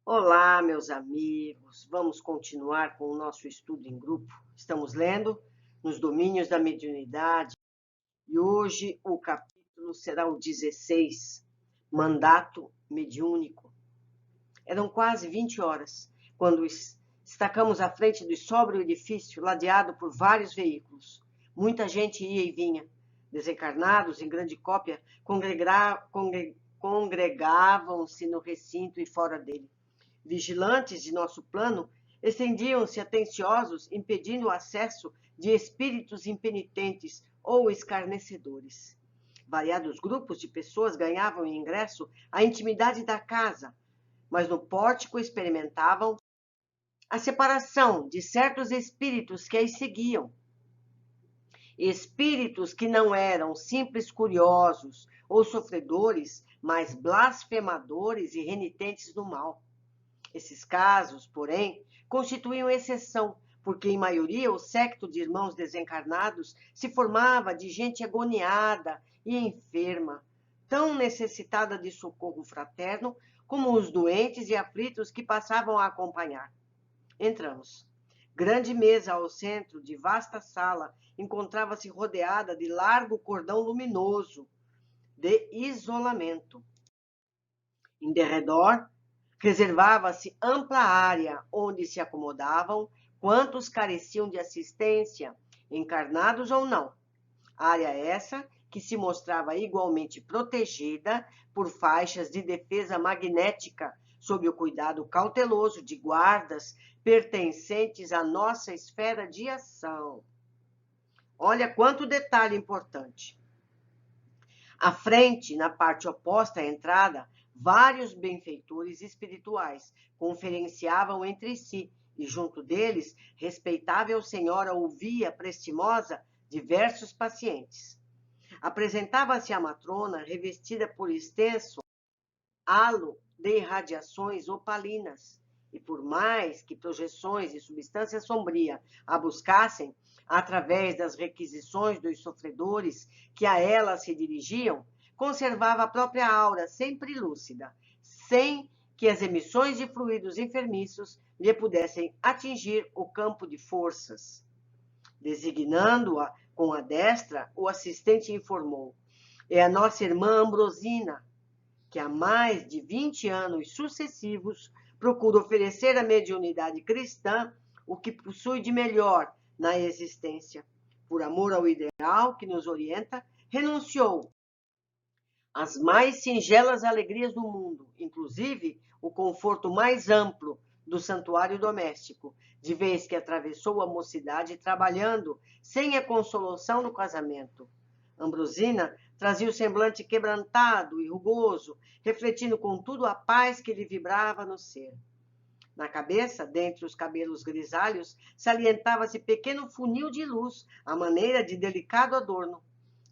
Olá, meus amigos. Vamos continuar com o nosso estudo em grupo. Estamos lendo Nos Domínios da Mediunidade e hoje o capítulo será o 16, Mandato Mediúnico. Eram quase 20 horas quando estacamos à frente do sóbrio edifício ladeado por vários veículos. Muita gente ia e vinha. Desencarnados, em grande cópia, congregavam-se no recinto e fora dele. Vigilantes de nosso plano estendiam-se atenciosos, impedindo o acesso de espíritos impenitentes ou escarnecedores. Variados grupos de pessoas ganhavam em ingresso a intimidade da casa, mas no pórtico experimentavam a separação de certos espíritos que as seguiam. Espíritos que não eram simples curiosos ou sofredores, mas blasfemadores e renitentes do mal. Esses casos, porém, constituíam exceção, porque, em maioria, o séquito de irmãos desencarnados se formava de gente agoniada e enferma, tão necessitada de socorro fraterno como os doentes e aflitos que passavam a acompanhar. Entramos. Grande mesa ao centro de vasta sala encontrava-se rodeada de largo cordão luminoso de isolamento. Em derredor, reservava-se ampla área onde se acomodavam quantos careciam de assistência, encarnados ou não. Área essa que se mostrava igualmente protegida por faixas de defesa magnética, sob o cuidado cauteloso de guardas pertencentes à nossa esfera de ação. Olha quanto detalhe importante. À frente, na parte oposta à entrada, vários benfeitores espirituais conferenciavam entre si, e junto deles, respeitável senhora ouvia prestimosa diversos pacientes. Apresentava-se a matrona revestida por extenso halo de irradiações opalinas, e por mais que projeções de substância sombria a buscassem, através das requisições dos sofredores que a ela se dirigiam, conservava a própria aura sempre lúcida, sem que as emissões de fluidos enfermiços lhe pudessem atingir o campo de forças. Designando-a com a destra, o assistente informou: é a nossa irmã Ambrosina, que há mais de 20 anos sucessivos procura oferecer à mediunidade cristã o que possui de melhor na existência. Por amor ao ideal que nos orienta, renunciou às mais singelas alegrias do mundo, inclusive o conforto mais amplo do santuário doméstico, de vez que atravessou a mocidade trabalhando sem a consolação do casamento. Ambrosina trazia o semblante quebrantado e rugoso, refletindo contudo a paz que lhe vibrava no ser. Na cabeça, dentre os cabelos grisalhos, salientava-se pequeno funil de luz, à maneira de delicado adorno.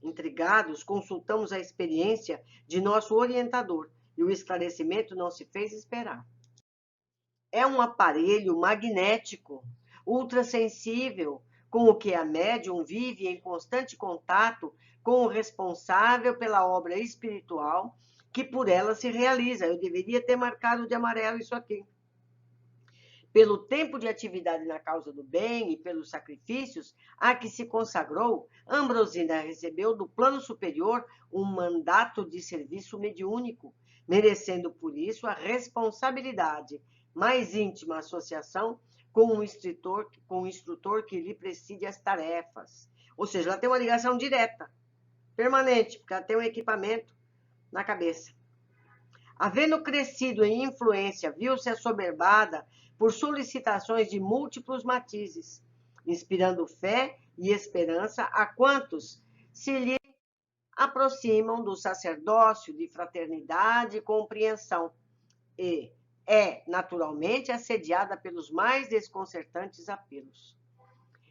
Intrigados, consultamos a experiência de nosso orientador, e o esclarecimento não se fez esperar. É um aparelho magnético, ultrassensível, com o que a médium vive em constante contato com o responsável pela obra espiritual que por ela se realiza. Eu deveria ter marcado de amarelo isso aqui. Pelo tempo de atividade na causa do bem e pelos sacrifícios a que se consagrou, Ambrosina recebeu do plano superior um mandato de serviço mediúnico, merecendo por isso a responsabilidade, mais íntima associação com o instrutor que lhe preside as tarefas. Ou seja, ela tem uma ligação direta, permanente, porque ela tem um equipamento na cabeça. Havendo crescido em influência, viu-se assoberbada por solicitações de múltiplos matizes, inspirando fé e esperança a quantos se lhe aproximam do sacerdócio de fraternidade e compreensão, e é naturalmente assediada pelos mais desconcertantes apelos.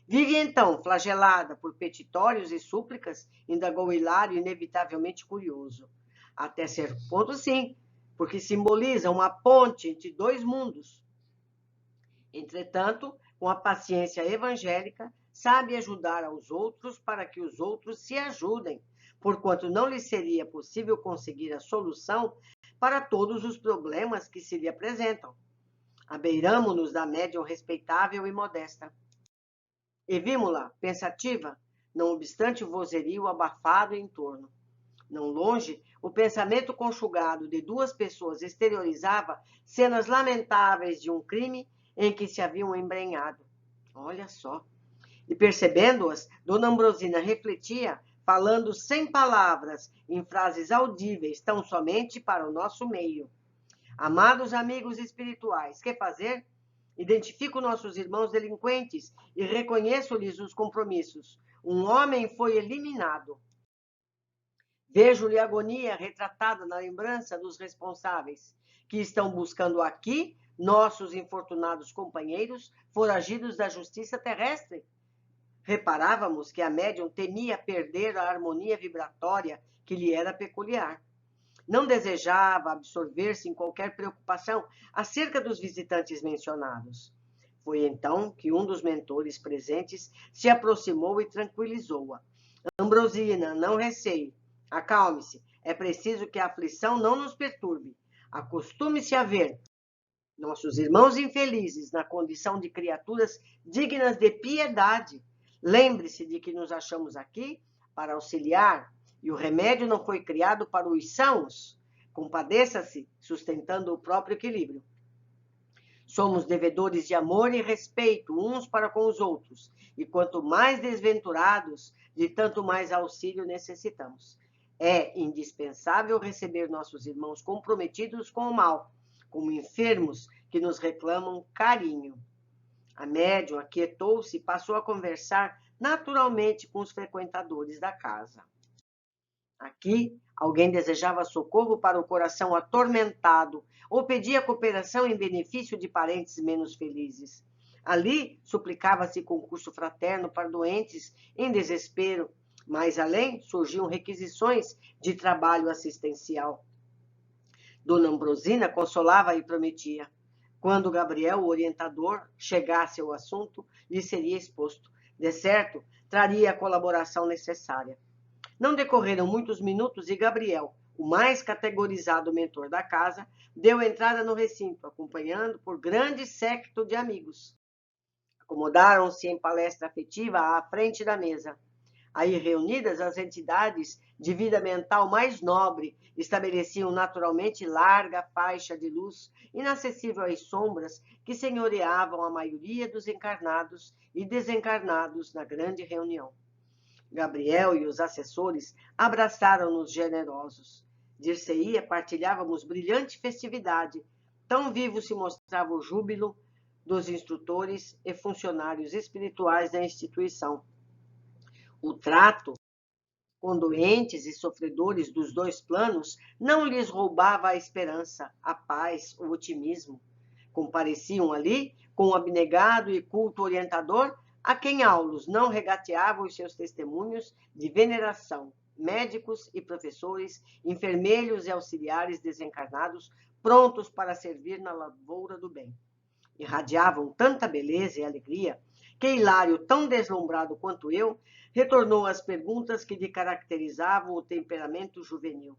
Vive então, flagelada por petitórios e súplicas, indagou Hilário, inevitavelmente curioso. Até certo ponto, sim, porque simboliza uma ponte entre dois mundos. Entretanto, com a paciência evangélica, sabe ajudar aos outros para que os outros se ajudem, porquanto não lhe seria possível conseguir a solução para todos os problemas que se lhe apresentam. Abeiramo-nos da médium respeitável e modesta. E vimo-la, pensativa, não obstante o vozerio abafado em torno. Não longe, o pensamento conjugado de duas pessoas exteriorizava cenas lamentáveis de um crime em que se haviam embrenhado. Olha só. E percebendo-as, Dona Ambrosina refletia, falando sem palavras, em frases audíveis, tão somente para o nosso meio. Amados amigos espirituais, que fazer? Identifico nossos irmãos delinquentes e reconheço-lhes os compromissos. Um homem foi eliminado. Vejo-lhe a agonia retratada na lembrança dos responsáveis, que estão buscando aqui nossos infortunados companheiros, foragidos da justiça terrestre. Reparávamos que a médium temia perder a harmonia vibratória que lhe era peculiar. Não desejava absorver-se em qualquer preocupação acerca dos visitantes mencionados. Foi então que um dos mentores presentes se aproximou e tranquilizou-a. Ambrosina, não receie. Acalme-se. É preciso que a aflição não nos perturbe. Acostume-se a ver nossos irmãos infelizes na condição de criaturas dignas de piedade. Lembre-se de que nos achamos aqui para auxiliar, e o remédio não foi criado para os sãos. Compadeça-se, sustentando o próprio equilíbrio. Somos devedores de amor e respeito uns para com os outros, e quanto mais desventurados, de tanto mais auxílio necessitamos. É indispensável receber nossos irmãos comprometidos com o mal, como enfermos que nos reclamam carinho. A médium aquietou-se e passou a conversar naturalmente com os frequentadores da casa. Aqui, alguém desejava socorro para o coração atormentado ou pedia cooperação em benefício de parentes menos felizes. Ali, suplicava-se concurso fraterno para doentes em desespero. Mais além, surgiam requisições de trabalho assistencial. Dona Ambrosina consolava e prometia. Quando Gabriel, o orientador, chegasse ao assunto, lhe seria exposto. De certo, traria a colaboração necessária. Não decorreram muitos minutos e Gabriel, o mais categorizado mentor da casa, deu entrada no recinto, acompanhado por grande séquito de amigos. Acomodaram-se em palestra afetiva à frente da mesa. Aí reunidas, as entidades de vida mental mais nobre estabeleciam naturalmente larga faixa de luz, inacessível às sombras que senhoreavam a maioria dos encarnados e desencarnados na grande reunião. Gabriel e os assessores abraçaram-nos generosos. Dir-se-ia, partilhávamos brilhante festividade. Tão vivo se mostrava o júbilo dos instrutores e funcionários espirituais da instituição. O trato com doentes e sofredores dos dois planos não lhes roubava a esperança, a paz, o otimismo. Compareciam ali com o abnegado e culto orientador, a quem Aulos não regateava os seus testemunhos de veneração, médicos e professores, enfermeiros e auxiliares desencarnados, prontos para servir na lavoura do bem. Irradiavam tanta beleza e alegria que Hilário, tão deslumbrado quanto eu, retornou às perguntas que lhe caracterizavam o temperamento juvenil.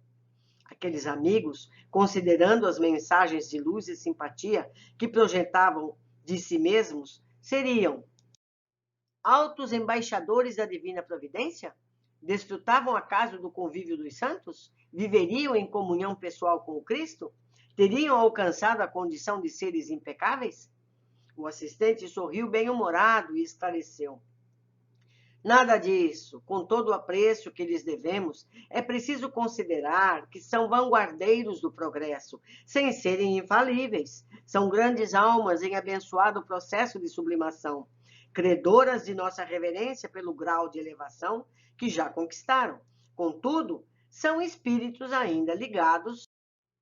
Aqueles amigos, considerando as mensagens de luz e simpatia que projetavam de si mesmos, seriam altos embaixadores da divina providência? Desfrutavam acaso do convívio dos santos? Viveriam em comunhão pessoal com o Cristo? Teriam alcançado a condição de seres impecáveis? O assistente sorriu bem-humorado e esclareceu. Nada disso. Com todo o apreço que lhes devemos, é preciso considerar que são vanguardeiros do progresso, sem serem infalíveis. São grandes almas em abençoado processo de sublimação, credoras de nossa reverência pelo grau de elevação que já conquistaram. Contudo, são espíritos ainda ligados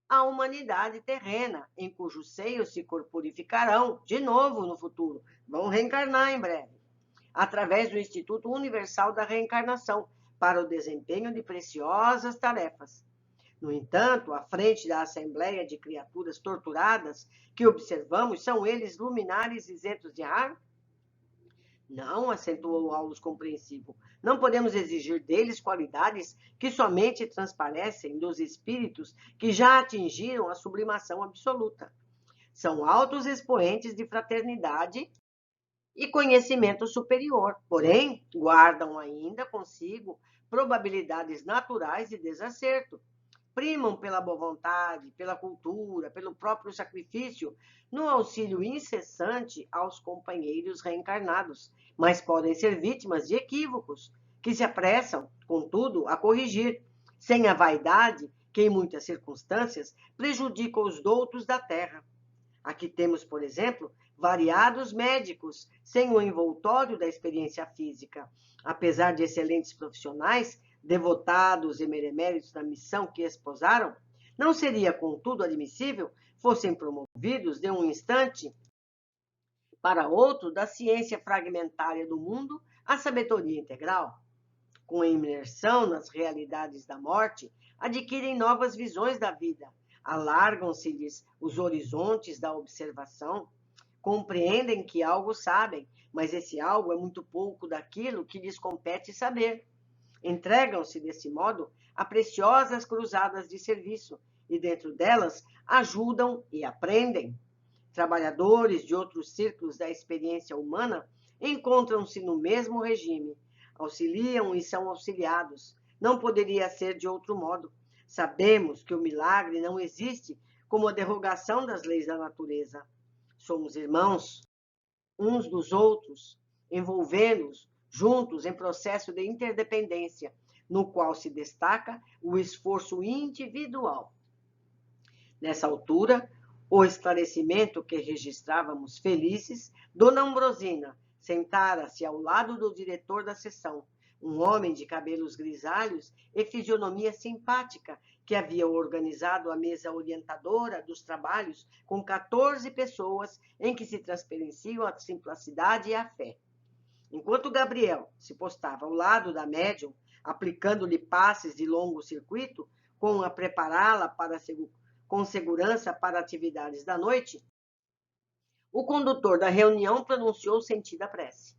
à humanidade terrena, em cujo seio se corporificarão de novo no futuro. Vão reencarnar em breve, através do Instituto Universal da Reencarnação, para o desempenho de preciosas tarefas. No entanto, à frente da Assembleia de Criaturas Torturadas que observamos, são eles luminares isentos de ar? Não, acentuou Aulos compreensivo. Não podemos exigir deles qualidades que somente transparecem dos espíritos que já atingiram a sublimação absoluta. são altos expoentes de fraternidade e conhecimento superior, porém, guardam ainda consigo probabilidades naturais de desacerto. Primam pela boa vontade, pela cultura, pelo próprio sacrifício, no auxílio incessante aos companheiros reencarnados, mas podem ser vítimas de equívocos, que se apressam, contudo, a corrigir, sem a vaidade que, em muitas circunstâncias, prejudica os doutos da terra. Aqui temos, por exemplo, variados médicos sem o envoltório da experiência física. Apesar de excelentes profissionais, devotados e beneméritos na missão que esposaram, não seria, contudo, admissível fossem promovidos de um instante para outro da ciência fragmentária do mundo à sabedoria integral. Com a imersão nas realidades da morte, adquirem novas visões da vida, alargam-se-lhes os horizontes da observação, compreendem que algo sabem, mas esse algo é muito pouco daquilo que lhes compete saber. Entregam-se, desse modo, a preciosas cruzadas de serviço e, dentro delas, ajudam e aprendem. Trabalhadores de outros círculos da experiência humana encontram-se no mesmo regime, auxiliam e são auxiliados. Não poderia ser de outro modo. Sabemos que o milagre não existe como a derrogação das leis da natureza. Somos irmãos uns dos outros, envolvendo-os juntos em processo de interdependência, no qual se destaca o esforço individual. Nessa altura, o esclarecimento que registrávamos felizes, Dona Ambrosina sentara-se ao lado do diretor da sessão, um homem de cabelos grisalhos e fisionomia simpática, que havia organizado a mesa orientadora dos trabalhos com 14 pessoas em que se transparenciam a simplicidade e a fé. Enquanto Gabriel se postava ao lado da médium, aplicando-lhe passes de longo circuito, com a prepará-la com segurança para atividades da noite, o condutor da reunião pronunciou sentida prece.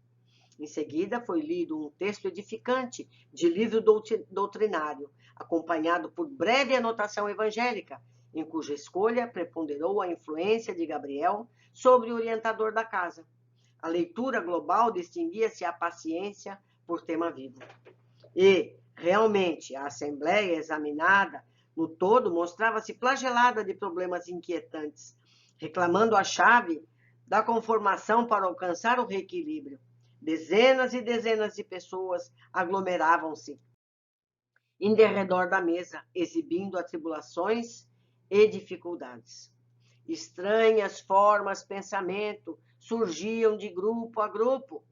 Em seguida, foi lido um texto edificante de livro doutrinário, acompanhado por breve anotação evangélica, em cuja escolha preponderou a influência de Gabriel sobre o orientador da casa. A leitura global distinguia-se a paciência por tema vivo. E, realmente, a Assembleia examinada no todo mostrava-se flagelada de problemas inquietantes, reclamando a chave da conformação para alcançar o reequilíbrio. Dezenas e dezenas de pessoas aglomeravam-se em derredor da mesa, exibindo atribulações e dificuldades. Estranhas formas de pensamento surgiam de grupo a grupo,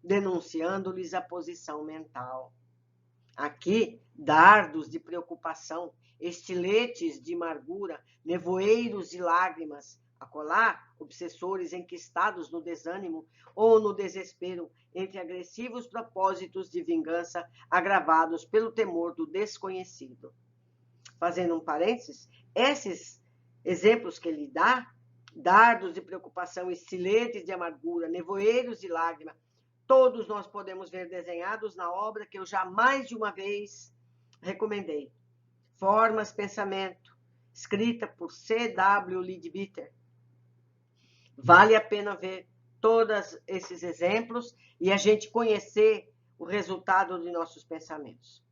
denunciando-lhes a posição mental. Aqui, dardos de preocupação, estiletes de amargura, nevoeiros de lágrimas, acolá, obsessores enquistados no desânimo ou no desespero, entre agressivos propósitos de vingança agravados pelo temor do desconhecido. Fazendo um parênteses, esses exemplos que ele dá, dardos de preocupação, estiletes de amargura, nevoeiros de lágrima, todos nós podemos ver desenhados na obra que eu já mais de uma vez recomendei. Formas Pensamento, escrita por C.W. Leadbeater. Vale a pena ver todos esses exemplos e a gente conhecer o resultado de nossos pensamentos.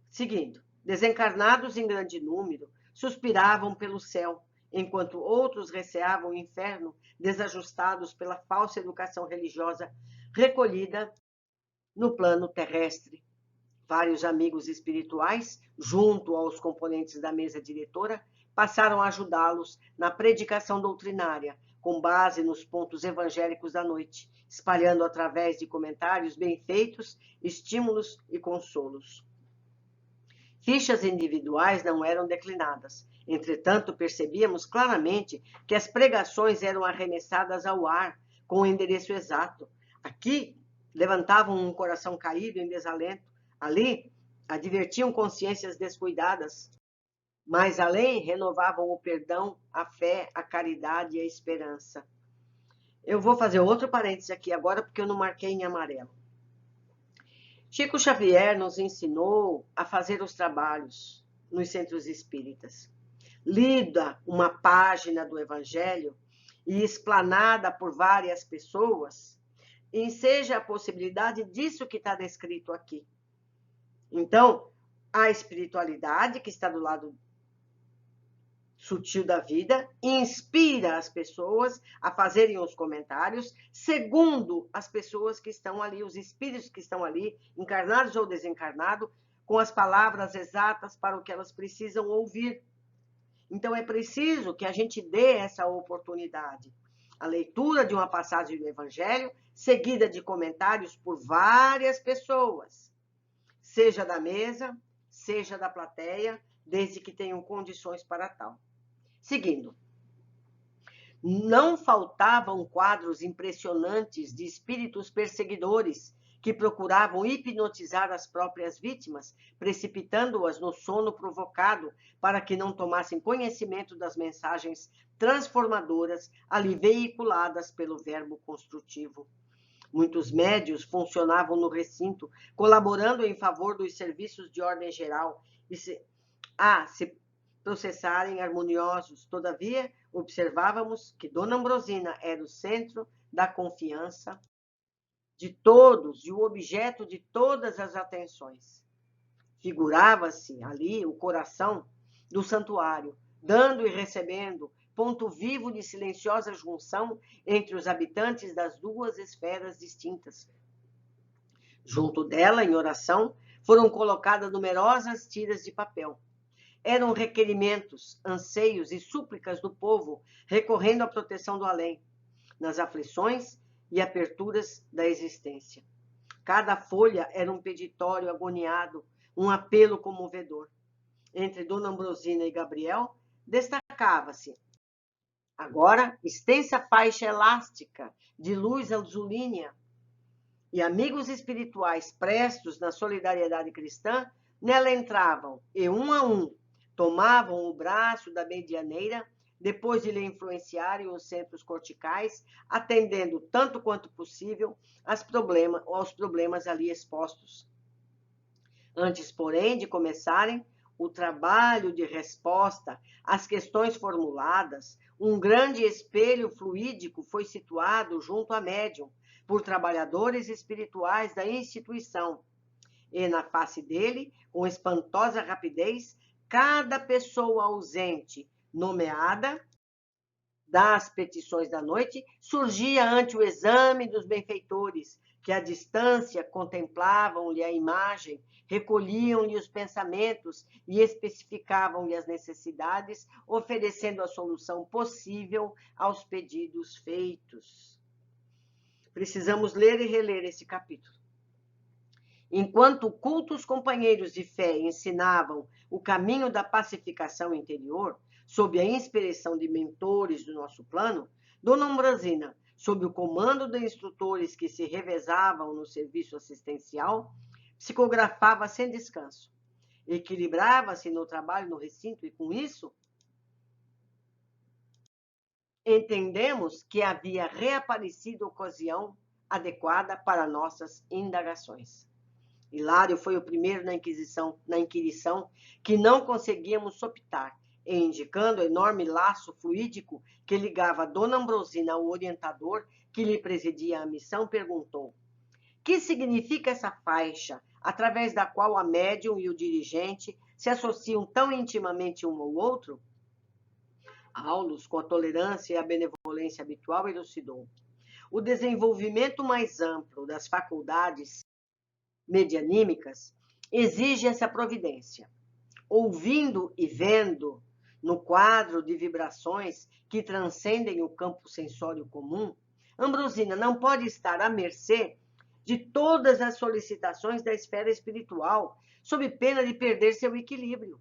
Seguindo, desencarnados em grande número suspiravam pelo céu, enquanto outros receavam o inferno, desajustados pela falsa educação religiosa recolhida no plano terrestre. Vários amigos espirituais, junto aos componentes da mesa diretora, passaram a ajudá-los na predicação doutrinária, com base nos pontos evangélicos da noite, espalhando através de comentários bem feitos, estímulos e consolos. Fichas individuais não eram declinadas. Entretanto, percebíamos claramente que as pregações eram arremessadas ao ar, com o endereço exato. Aqui, levantavam um coração caído em desalento. Ali, advertiam consciências descuidadas. Mais além, renovavam o perdão, a fé, a caridade e a esperança. Eu vou fazer outro parênteses aqui agora, porque eu não marquei em amarelo. Chico Xavier nos ensinou a fazer os trabalhos nos centros espíritas. Lida uma página do Evangelho, e explanada por várias pessoas, enseja a possibilidade disso que está descrito aqui. Então, a espiritualidade, que está do lado sutil da vida, inspira as pessoas a fazerem os comentários, segundo as pessoas que estão ali, os espíritos que estão ali, encarnados ou desencarnados, com as palavras exatas para o que elas precisam ouvir. Então, é preciso que a gente dê essa oportunidade. A leitura de uma passagem do Evangelho, seguida de comentários por várias pessoas, seja da mesa, seja da plateia, desde que tenham condições para tal. Seguindo, não faltavam quadros impressionantes de espíritos perseguidores que procuravam hipnotizar as próprias vítimas, precipitando-as no sono provocado para que não tomassem conhecimento das mensagens transformadoras ali veiculadas pelo verbo construtivo. Muitos médios funcionavam no recinto, colaborando em favor dos serviços de ordem geral e se processarem harmoniosos. Todavia, observávamos que Dona Ambrosina era o centro da confiança de todos e o objeto de todas as atenções. Figurava-se ali o coração do santuário, dando e recebendo, ponto vivo de silenciosa junção entre os habitantes das duas esferas distintas. Junto dela, em oração, foram colocadas numerosas tiras de papel. Eram requerimentos, anseios e súplicas do povo, recorrendo à proteção do além, nas aflições e aperturas da existência. Cada folha era um peditório agoniado, um apelo comovedor. Entre Dona Ambrosina e Gabriel, destacava-se, agora, extensa faixa elástica de luz azulínea, e amigos espirituais prestos na solidariedade cristã, nela entravam e, um a um, tomavam o braço da medianeira, depois de lhe influenciarem os centros corticais, atendendo tanto quanto possível aos problemas ali expostos. Antes, porém, de começarem o trabalho de resposta às questões formuladas, um grande espelho fluídico foi situado junto à médium, por trabalhadores espirituais da instituição, e na face dele, com espantosa rapidez, cada pessoa ausente, nomeada das petições da noite, surgia ante o exame dos benfeitores, que à distância contemplavam-lhe a imagem, recolhiam-lhe os pensamentos e especificavam-lhe as necessidades, oferecendo a solução possível aos pedidos feitos. Precisamos ler e reler esse capítulo. Enquanto cultos companheiros de fé ensinavam o caminho da pacificação interior, sob a inspiração de mentores do nosso plano, Dona Ambrosina, sob o comando de instrutores que se revezavam no serviço assistencial, psicografava sem descanso. Equilibrava-se no trabalho no recinto e, com isso, entendemos que havia reaparecido ocasião adequada para nossas indagações. Hilário foi o primeiro na inquirição que não conseguíamos sopitar, e indicando o enorme laço fluídico que ligava Dona Ambrosina ao orientador que lhe presidia a missão, perguntou: que significa essa faixa, através da qual a médium e o dirigente se associam tão intimamente um ao outro? Aulus, com a tolerância e a benevolência habitual, elucidou: o desenvolvimento mais amplo das faculdades medianímicas exige essa providência. Ouvindo e vendo, no quadro de vibrações que transcendem o campo sensório comum, Ambrosina não pode estar à mercê de todas as solicitações da esfera espiritual, sob pena de perder seu equilíbrio.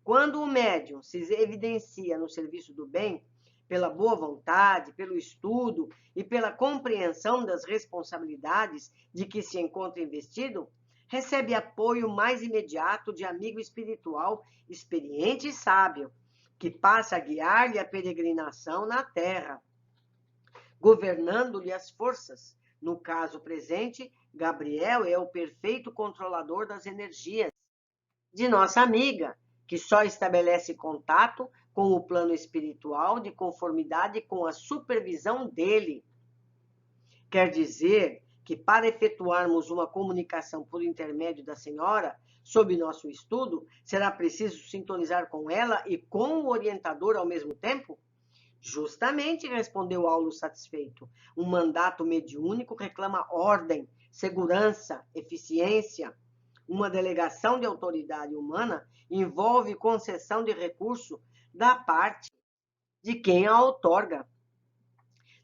Quando o médium se evidencia no serviço do bem, pela boa vontade, pelo estudo e pela compreensão das responsabilidades de que se encontra investido, recebe apoio mais imediato de amigo espiritual experiente e sábio, que passa a guiar-lhe a peregrinação na terra, governando-lhe as forças. No caso presente, Gabriel é o perfeito controlador das energias de nossa amiga, que só estabelece contato com o plano espiritual de conformidade com a supervisão dele. Quer dizer que, para efetuarmos uma comunicação por intermédio da senhora, sob nosso estudo, será preciso sintonizar com ela e com o orientador ao mesmo tempo? Justamente, respondeu Aulo satisfeito. Um mandato mediúnico reclama ordem, segurança, eficiência. Uma delegação de autoridade humana envolve concessão de recurso da parte de quem a outorga.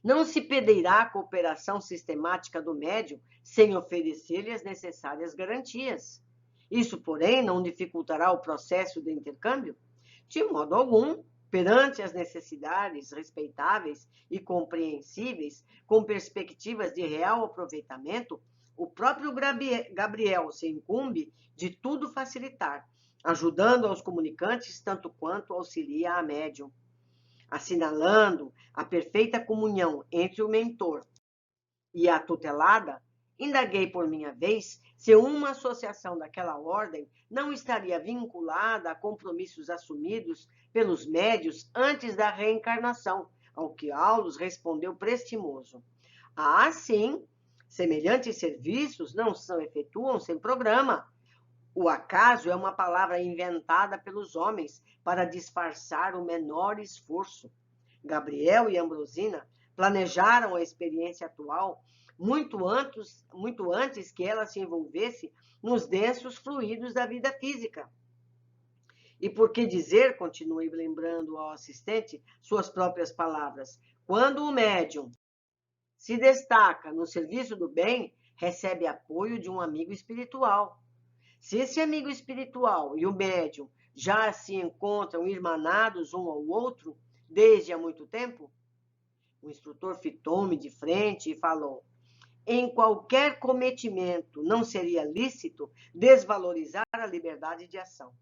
Não se pedirá a cooperação sistemática do médium sem oferecer-lhe as necessárias garantias. Isso, porém, não dificultará o processo de intercâmbio? De modo algum, perante as necessidades respeitáveis e compreensíveis, com perspectivas de real aproveitamento, o próprio Gabriel se incumbe de tudo facilitar, ajudando aos comunicantes tanto quanto auxilia a médium. Assinalando a perfeita comunhão entre o mentor e a tutelada, indaguei por minha vez se uma associação daquela ordem não estaria vinculada a compromissos assumidos pelos médios antes da reencarnação, ao que Aulos respondeu prestimoso. Ah, sim, semelhantes serviços não se efetuam sem programa. O acaso é uma palavra inventada pelos homens para disfarçar o menor esforço. Gabriel e Ambrosina planejaram a experiência atual muito antes que ela se envolvesse nos densos fluidos da vida física. E por que dizer, continuei lembrando ao assistente suas próprias palavras, quando o médium se destaca no serviço do bem, recebe apoio de um amigo espiritual. Se esse amigo espiritual e o médium já se encontram irmanados um ao outro desde há muito tempo, o instrutor fitou-me de frente e falou: em qualquer cometimento não seria lícito desvalorizar a liberdade de ação.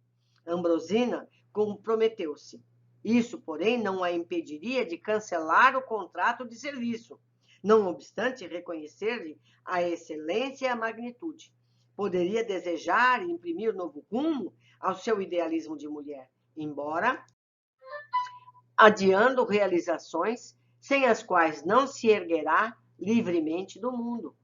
Ambrosina comprometeu-se. Isso, porém, não a impediria de cancelar o contrato de serviço, não obstante reconhecer-lhe a excelência e a magnitude. Poderia desejar e imprimir novo rumo ao seu idealismo de mulher, embora adiando realizações sem as quais não se erguerá livremente do mundo.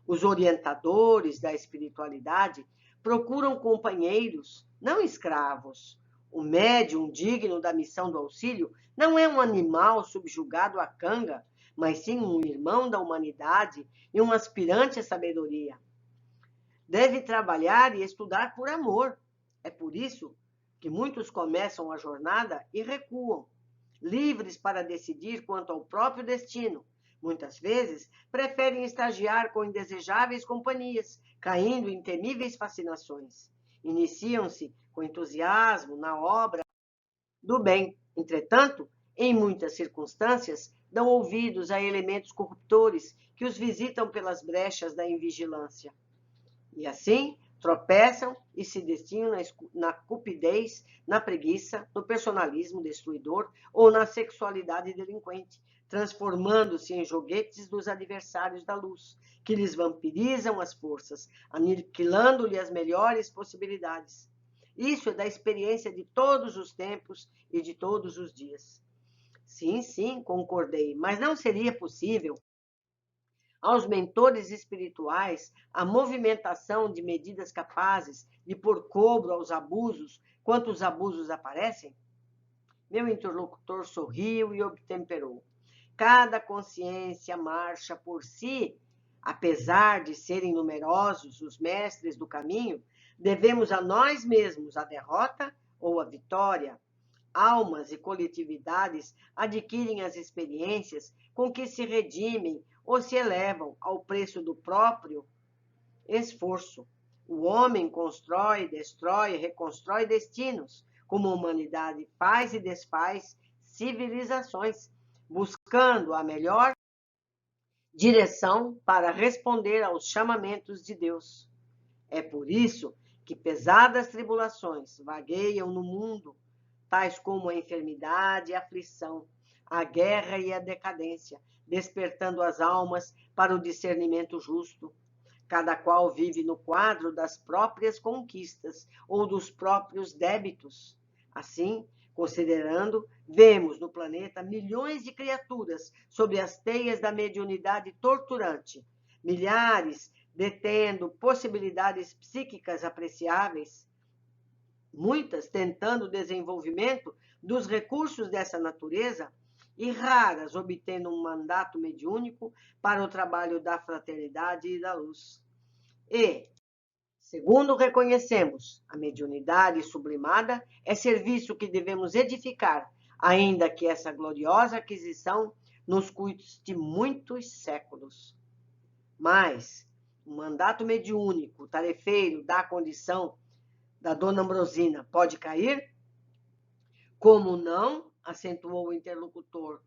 Os orientadores da espiritualidade procuram companheiros, não escravos. O médium digno da missão do auxílio não é um animal subjugado à canga, mas sim um irmão da humanidade e um aspirante à sabedoria. Deve trabalhar e estudar por amor. É por isso que muitos começam a jornada e recuam, livres para decidir quanto ao próprio destino. Muitas vezes, preferem estagiar com indesejáveis companhias, caindo em temíveis fascinações. Iniciam-se com entusiasmo na obra do bem. Entretanto, em muitas circunstâncias, dão ouvidos a elementos corruptores que os visitam pelas brechas da invigilância. E assim, tropeçam e se destinam na cupidez, na preguiça, no personalismo destruidor ou na sexualidade delinquente, transformando-se em joguetes dos adversários da luz, que lhes vampirizam as forças, aniquilando-lhe as melhores possibilidades. Isso é da experiência de todos os tempos e de todos os dias. Sim, concordei, mas não seria possível aos mentores espirituais a movimentação de medidas capazes de pôr cobro aos abusos, quanto os abusos aparecem? Meu interlocutor sorriu e obtemperou. Cada consciência marcha por si, apesar de serem numerosos os mestres do caminho, devemos a nós mesmos a derrota ou a vitória. Almas e coletividades adquirem as experiências com que se redimem ou se elevam ao preço do próprio esforço. O homem constrói, destrói, reconstrói destinos, como a humanidade faz e desfaz civilizações, buscando a melhor direção para responder aos chamamentos de Deus. É por isso que pesadas tribulações vagueiam no mundo, tais como a enfermidade e a aflição, a guerra e a decadência, despertando as almas para o discernimento justo. Cada qual vive no quadro das próprias conquistas ou dos próprios débitos. Assim, considerando, vemos no planeta milhões de criaturas sob as teias da mediunidade torturante, milhares detendo possibilidades psíquicas apreciáveis, muitas tentando o desenvolvimento dos recursos dessa natureza e raras obtendo um mandato mediúnico para o trabalho da fraternidade e da luz. E, segundo reconhecemos, a mediunidade sublimada é serviço que devemos edificar, ainda que essa gloriosa aquisição nos custe muitos séculos. Mas o mandato mediúnico, tarefeiro da condição da dona Ambrosina, pode cair? Como não? Acentuou o interlocutor.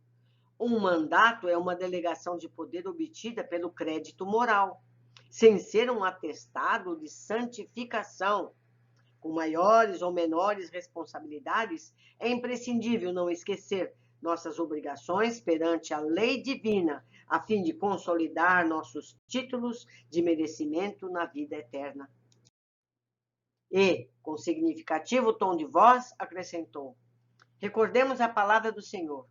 Um mandato é uma delegação de poder obtida pelo crédito moral, sem ser um atestado de santificação. Com maiores ou menores responsabilidades, é imprescindível não esquecer nossas obrigações perante a lei divina, a fim de consolidar nossos títulos de merecimento na vida eterna. E, com significativo tom de voz, acrescentou: recordemos a palavra do Senhor.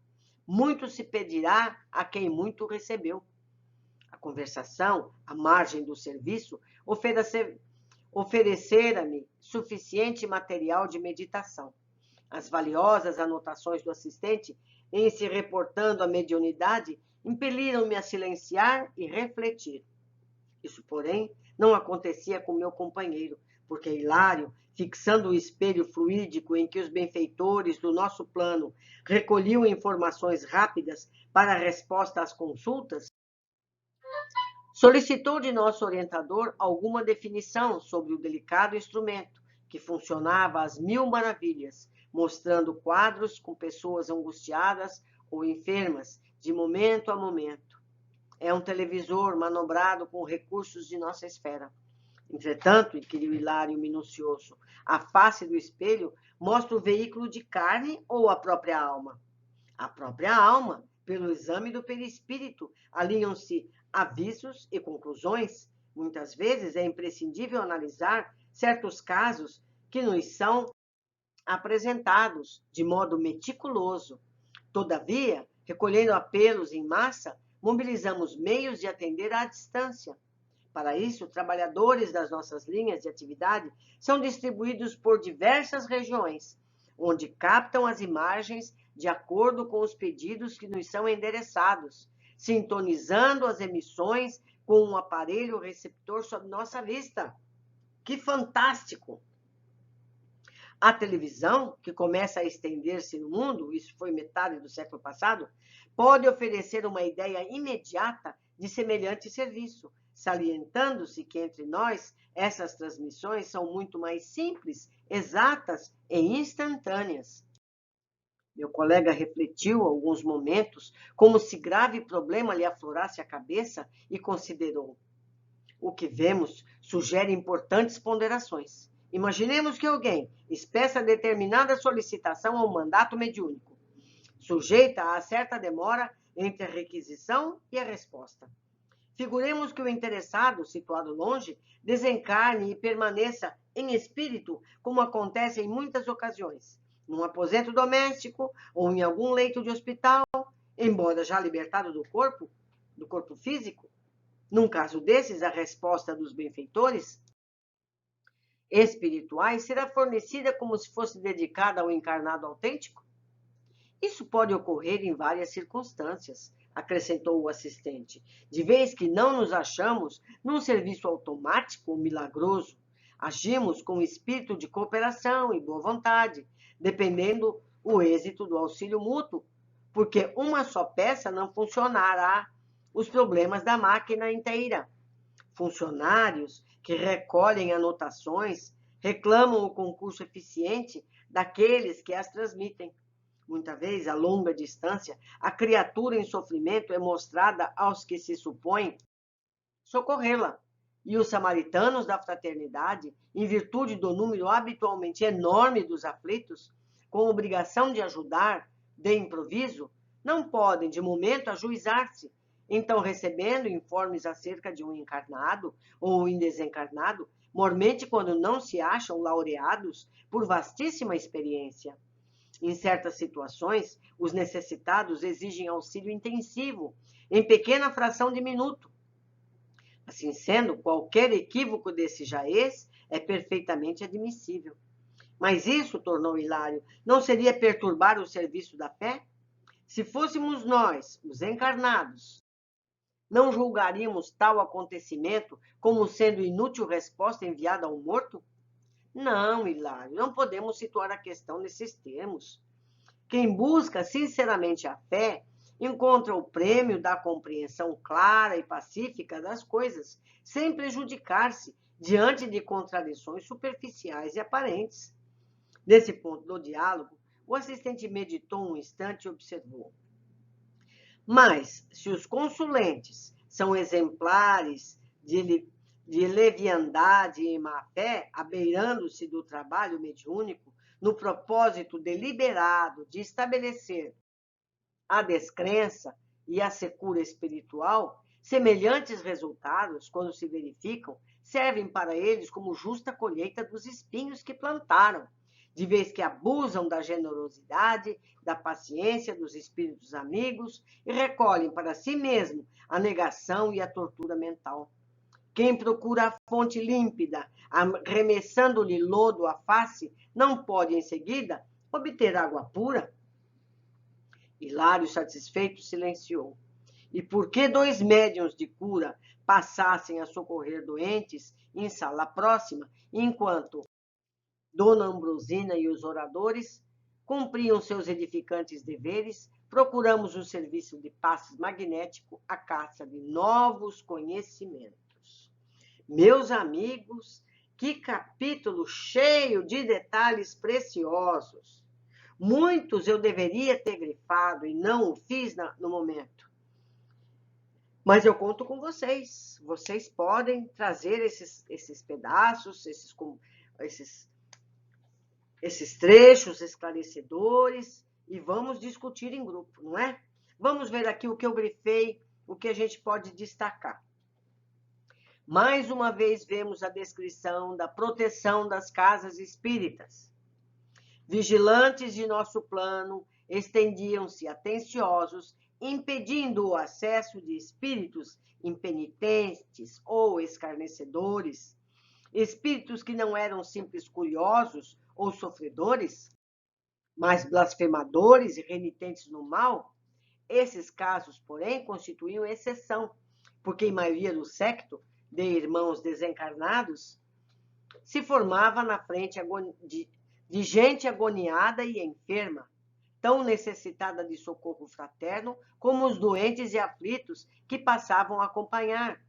Muito se pedirá a quem muito recebeu. A conversação, à margem do serviço, oferecera-me suficiente material de meditação. As valiosas anotações do assistente, em se reportando à mediunidade, impeliram-me a silenciar e refletir. Isso, porém, não acontecia com meu companheiro, porque Hilário, fixando o espelho fluídico em que os benfeitores do nosso plano recolhiam informações rápidas para a resposta às consultas, solicitou de nosso orientador alguma definição sobre o delicado instrumento, que funcionava às mil maravilhas, mostrando quadros com pessoas angustiadas ou enfermas, de momento a momento. É um televisor manobrado com recursos de nossa esfera. Entretanto, inquiriu Hilário minucioso, a face do espelho mostra o veículo de carne ou a própria alma? A própria alma. Pelo exame do perispírito, alinham-se avisos e conclusões. Muitas vezes é imprescindível analisar certos casos que nos são apresentados de modo meticuloso. Todavia, recolhendo apelos em massa, mobilizamos meios de atender à distância. Para isso, trabalhadores das nossas linhas de atividade são distribuídos por diversas regiões, onde captam as imagens de acordo com os pedidos que nos são endereçados, sintonizando as emissões com um aparelho receptor sob nossa vista. Que fantástico! A televisão, que começa a estender-se no mundo, isso foi metade do século passado, pode oferecer uma ideia imediata de semelhante serviço, salientando-se que entre nós essas transmissões são muito mais simples, exatas e instantâneas. Meu colega refletiu alguns momentos, como se grave problema lhe aflorasse a cabeça, e considerou: o que vemos sugere importantes ponderações. Imaginemos que alguém expressa determinada solicitação ao mandato mediúnico, sujeita a certa demora entre a requisição e a resposta. Figuremos que o interessado, situado longe, desencarne e permaneça em espírito, como acontece em muitas ocasiões, num aposento doméstico ou em algum leito de hospital, embora já libertado do corpo físico. Num caso desses, a resposta dos benfeitores espirituais será fornecida como se fosse dedicada ao encarnado autêntico? Isso pode ocorrer em várias circunstâncias, acrescentou o assistente, de vez que não nos achamos num serviço automático ou milagroso. Agimos com espírito de cooperação e boa vontade, dependendo o êxito do auxílio mútuo, porque uma só peça não funcionará os problemas da máquina inteira. Funcionários que recolhem anotações reclamam o concurso eficiente daqueles que as transmitem. Muita vez, a longa distância, a criatura em sofrimento é mostrada aos que se supõem socorrê-la. E os samaritanos da fraternidade, em virtude do número habitualmente enorme dos aflitos, com obrigação de ajudar de improviso, não podem, de momento, ajuizar-se. Então, recebendo informes acerca de um encarnado ou um desencarnado, mormente quando não se acham laureados por vastíssima experiência, Em certas situações, os necessitados exigem auxílio intensivo, em pequena fração de minuto. Assim sendo, qualquer equívoco desse jaez é perfeitamente admissível. Mas isso, tornou Hilário, não seria perturbar o serviço da fé? Se fôssemos nós, os encarnados, não julgaríamos tal acontecimento como sendo inútil resposta enviada ao morto? Não, Hilário, não podemos situar a questão nesses termos. Quem busca sinceramente a fé encontra o prêmio da compreensão clara e pacífica das coisas, sem prejudicar-se diante de contradições superficiais e aparentes. Nesse ponto do diálogo, o assistente meditou um instante e observou. Mas, se os consulentes são exemplares de leviandade e má-fé, abeirando-se do trabalho mediúnico, no propósito deliberado de estabelecer a descrença e a secura espiritual, semelhantes resultados, quando se verificam, servem para eles como justa colheita dos espinhos que plantaram, de vez que abusam da generosidade, da paciência dos espíritos amigos e recolhem para si mesmo a negação e a tortura mental. Quem procura a fonte límpida, arremessando-lhe lodo à face, não pode, em seguida, obter água pura? Hilário, satisfeito, silenciou. E por que 2 médiuns de cura passassem a socorrer doentes em sala próxima, enquanto Dona Ambrosina e os oradores cumpriam seus edificantes deveres, procuramos um serviço de passe magnético à caça de novos conhecimentos. Meus amigos, que capítulo cheio de detalhes preciosos! Muitos eu deveria ter grifado e não o fiz no momento. Mas eu conto com vocês. Vocês podem trazer esses pedaços, esses trechos esclarecedores e vamos discutir em grupo, não é? Vamos ver aqui o que eu grifei, o que a gente pode destacar. Mais uma vez vemos a descrição da proteção das casas espíritas. Vigilantes de nosso plano estendiam-se atenciosos, impedindo o acesso de espíritos impenitentes ou escarnecedores, espíritos que não eram simples curiosos ou sofredores, mas blasfemadores e renitentes no mal. Esses casos, porém, constituíam exceção, porque em maioria do séquito de irmãos desencarnados se formava na frente de gente agoniada e enferma, tão necessitada de socorro fraterno como os doentes e aflitos que passavam a acompanhar.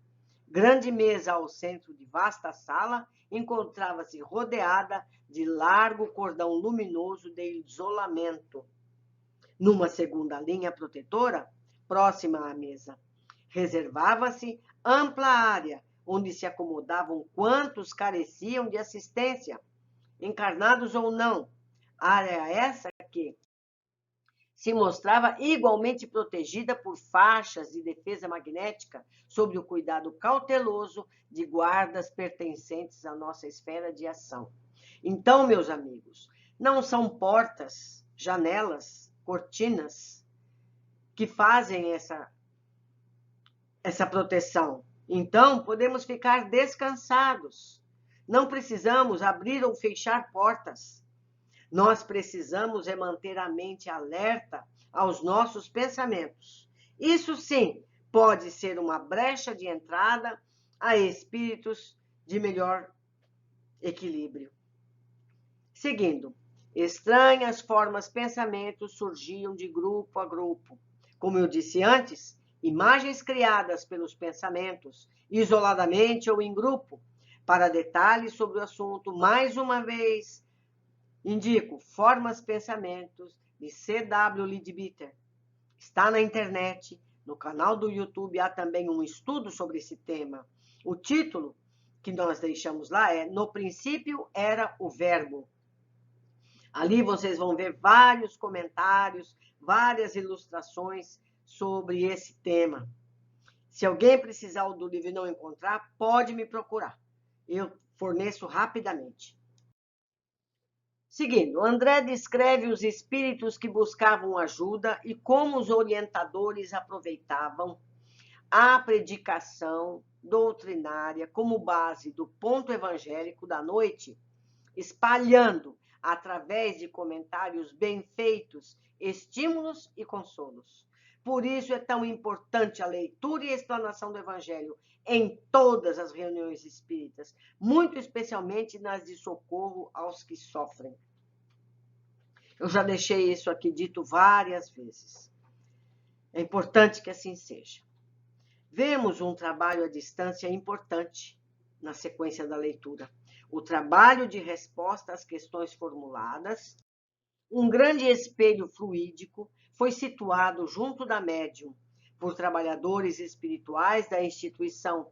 Grande mesa ao centro de vasta sala encontrava-se rodeada de largo cordão luminoso de isolamento. Numa segunda linha protetora, próxima à mesa, reservava-se ampla área onde se acomodavam quantos careciam de assistência, encarnados ou não, área essa que se mostrava igualmente protegida por faixas de defesa magnética, sob o cuidado cauteloso de guardas pertencentes à nossa esfera de ação. Então, meus amigos, não são portas, janelas, cortinas que fazem essa proteção. Então, podemos ficar descansados. Não precisamos abrir ou fechar portas. Nós precisamos é manter a mente alerta aos nossos pensamentos. Isso sim pode ser uma brecha de entrada a espíritos de melhor equilíbrio. Seguindo, estranhas formas pensamentos surgiam de grupo a grupo. Como eu disse antes, imagens criadas pelos pensamentos, isoladamente ou em grupo, para detalhes sobre o assunto, mais uma vez, indico Formas Pensamentos, de C.W. Leadbeater. Está na internet, no canal do YouTube há também um estudo sobre esse tema. O título que nós deixamos lá é No Princípio Era o Verbo. Ali vocês vão ver vários comentários, várias ilustrações sobre esse tema. Se alguém precisar do livro e não encontrar, pode me procurar. Eu forneço rapidamente. Seguindo, André descreve os espíritos que buscavam ajuda e como os orientadores aproveitavam a predicação doutrinária como base do ponto evangélico da noite, espalhando, através de comentários bem feitos, estímulos e consolos. Por isso é tão importante a leitura e a explanação do Evangelho em todas as reuniões espíritas, muito especialmente nas de socorro aos que sofrem. Eu já deixei isso aqui dito várias vezes. É importante que assim seja. Vemos um trabalho à distância importante na sequência da leitura. O trabalho de resposta às questões formuladas. Um grande espelho fluídico foi situado junto da médium por trabalhadores espirituais da instituição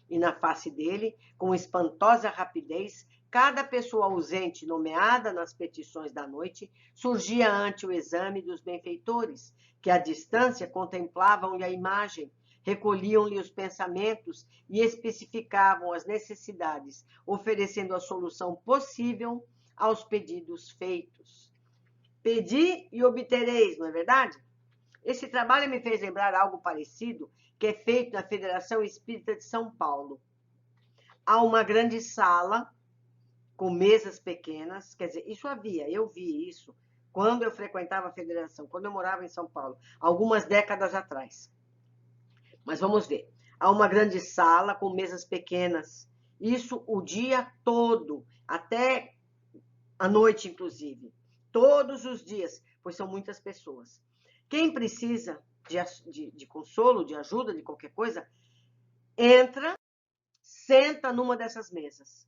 e na face dele, com espantosa rapidez, cada pessoa ausente nomeada nas petições da noite surgia ante o exame dos benfeitores, que à distância contemplavam-lhe a imagem, recolhiam-lhe os pensamentos e especificavam as necessidades, oferecendo a solução possível aos pedidos feitos. Pedi e obtereis, não é verdade? Esse trabalho me fez lembrar algo parecido que é feito na Federação Espírita de São Paulo. Há uma grande sala com mesas pequenas, quer dizer, isso havia, eu vi isso quando eu frequentava a Federação, quando eu morava em São Paulo, algumas décadas atrás. Mas vamos ver. Há uma grande sala com mesas pequenas, isso o dia todo, até a noite, inclusive. Todos os dias, pois são muitas pessoas. Quem precisa de consolo, de ajuda, de qualquer coisa, entra, senta numa dessas mesas.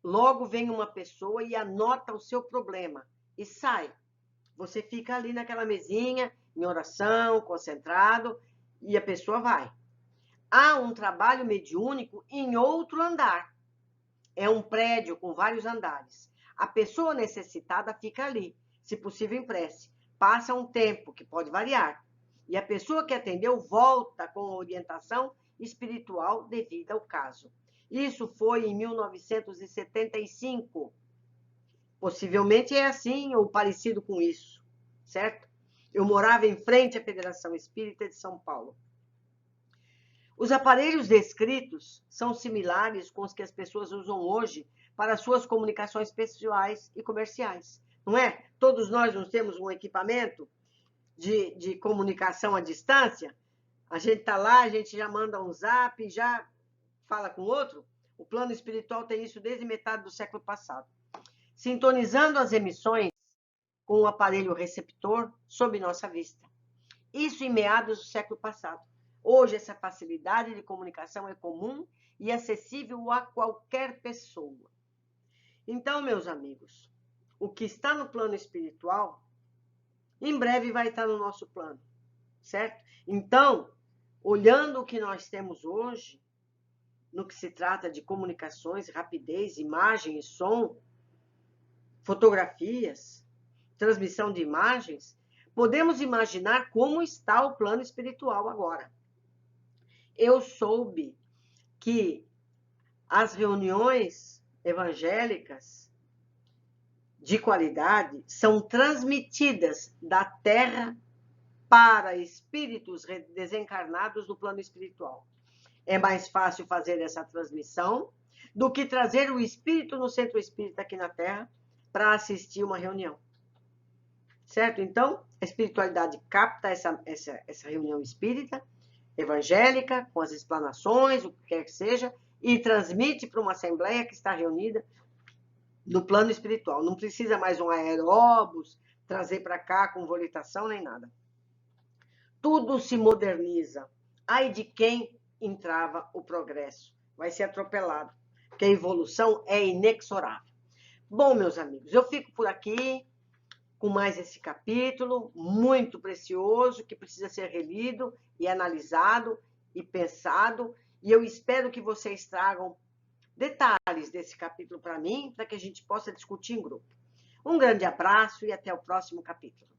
Logo vem uma pessoa e anota o seu problema e sai. Você fica ali naquela mesinha, em oração, concentrado, e a pessoa vai. Há um trabalho mediúnico em outro andar. É um prédio com vários andares. A pessoa necessitada fica ali, se possível em prece. Passa um tempo, que pode variar. E a pessoa que atendeu volta com a orientação espiritual devida ao caso. Isso foi em 1975. Possivelmente é assim ou parecido com isso, certo? Eu morava em frente à Federação Espírita de São Paulo. Os aparelhos descritos são similares com os que as pessoas usam hoje para suas comunicações pessoais e comerciais, não é? Todos nós não temos um equipamento de comunicação à distância. A gente está lá, a gente já manda um zap, já fala com o outro. O plano espiritual tem isso desde metade do século passado. Sintonizando as emissões com o aparelho receptor sob nossa vista. Isso em meados do século passado. Hoje, essa facilidade de comunicação é comum e acessível a qualquer pessoa. Então, meus amigos, o que está no plano espiritual, em breve vai estar no nosso plano, certo? Então, olhando o que nós temos hoje, no que se trata de comunicações, rapidez, imagem e som, fotografias, transmissão de imagens, podemos imaginar como está o plano espiritual agora. Eu soube que as reuniões evangélicas de qualidade são transmitidas da Terra para espíritos desencarnados no plano espiritual. É mais fácil fazer essa transmissão do que trazer o espírito no centro espírita aqui na Terra para assistir uma reunião. Certo? Então, a espiritualidade capta essa reunião espírita, evangélica, com as explanações, o que quer que seja, e transmite para uma assembleia que está reunida no plano espiritual. Não precisa mais um aeróbus, trazer para cá com volitação nem nada. Tudo se moderniza. Ai de quem entrava o progresso. Vai ser atropelado, porque a evolução é inexorável. Bom, meus amigos, eu fico por aqui com mais esse capítulo, muito precioso, que precisa ser relido e analisado e pensado, e eu espero que vocês tragam detalhes desse capítulo para mim, para que a gente possa discutir em grupo. Um grande abraço e até o próximo capítulo.